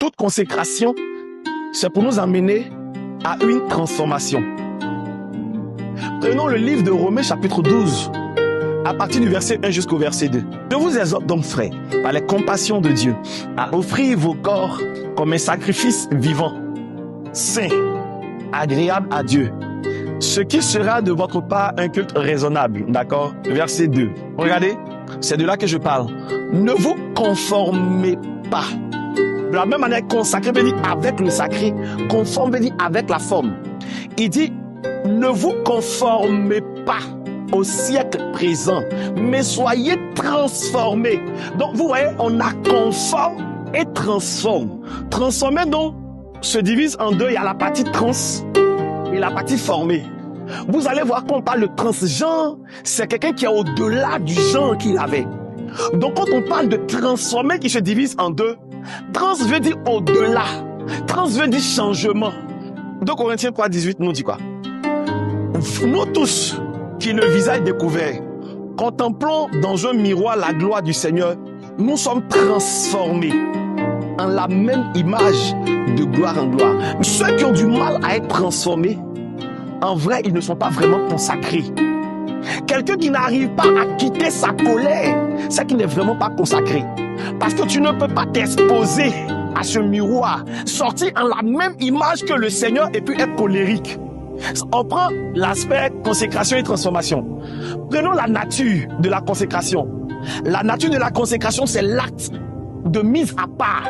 toute consécration, c'est pour nous amener à une transformation. Prenons le livre de Romains chapitre 12, à partir du verset 1 jusqu'au verset 2. Je vous exhorte donc, frères, par les compassions de Dieu, à offrir vos corps comme un sacrifice vivant, saint, agréable à Dieu, ce qui sera de votre part un culte raisonnable. D'accord? Verset 2. Regardez, c'est de là que je parle. Ne vous conformez pas. De la même manière, consacré veut dire avec le sacré, conforme veut dire avec la forme. Il dit, ne vous conformez pas au siècle présent, mais soyez transformés. Donc, vous voyez, on a conforme et transforme. Transformer, donc, se divise en deux. Il y a la partie trans et la partie formée. Vous allez voir qu'on parle de transgenre, c'est quelqu'un qui est au-delà du genre qu'il avait. Donc, quand on parle de transformer qui se divise en deux, trans veut dire au-delà. Trans veut dire changement. 2 Corinthiens 3,18 nous dit quoi? Nous tous, qui le visage découvert, contemplons dans un miroir la gloire du Seigneur, nous sommes transformés en la même image de gloire en gloire. Ceux qui ont du mal à être transformés, en vrai, ils ne sont pas vraiment consacrés. Quelqu'un qui n'arrive pas à quitter sa colère, c'est qu'il n'est vraiment pas consacré. Parce que tu ne peux pas t'exposer à ce miroir, sortir en la même image que le Seigneur et puis être colérique. On prend l'aspect consécration et transformation. Prenons la nature de la consécration. La nature de la consécration, c'est l'acte de mise à part.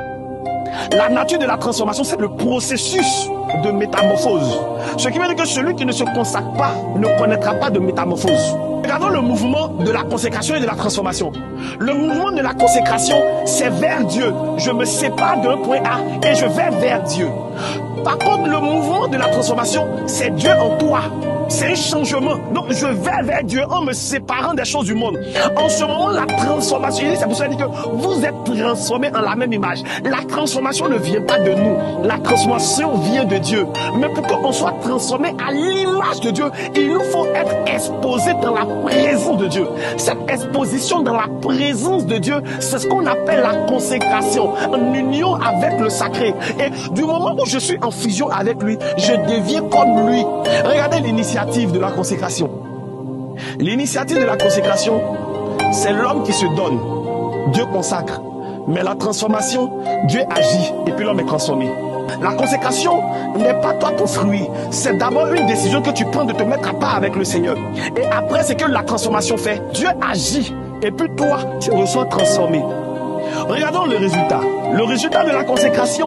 La nature de la transformation, c'est le processus de métamorphose. Ce qui veut dire que celui qui ne se consacre pas ne connaîtra pas de métamorphose. Regardons le mouvement de la consécration et de la transformation. Le mouvement de la consécration, c'est vers Dieu. Je me sépare d'un point A et je vais vers Dieu. Par contre, le mouvement de la transformation, c'est Dieu en toi. C'est un changement. Donc, je vais vers Dieu en me séparant des choses du monde. En ce moment, la transformation, c'est pour ça que vous êtes transformés en la même image. La transformation ne vient pas de nous. La transformation vient de Dieu. Mais pour qu'on soit transformé à l'image de Dieu, il nous faut être exposé dans la présence de Dieu. Cette exposition dans la présence de Dieu, c'est ce qu'on appelle la consécration, en union avec le sacré. Et du moment où je suis en fusion avec lui, je deviens comme lui. Regardez l'initiative de la consécration. L'initiative de la consécration, c'est l'homme qui se donne. Dieu consacre. Mais la transformation, Dieu agit et puis l'homme est transformé. La consécration n'est pas toi ton fruit. C'est d'abord une décision que tu prends de te mettre à part avec le Seigneur. Et après, c'est que la transformation fait. Dieu agit et puis toi, tu reçois transformé. Regardons le résultat. Le résultat de la consécration.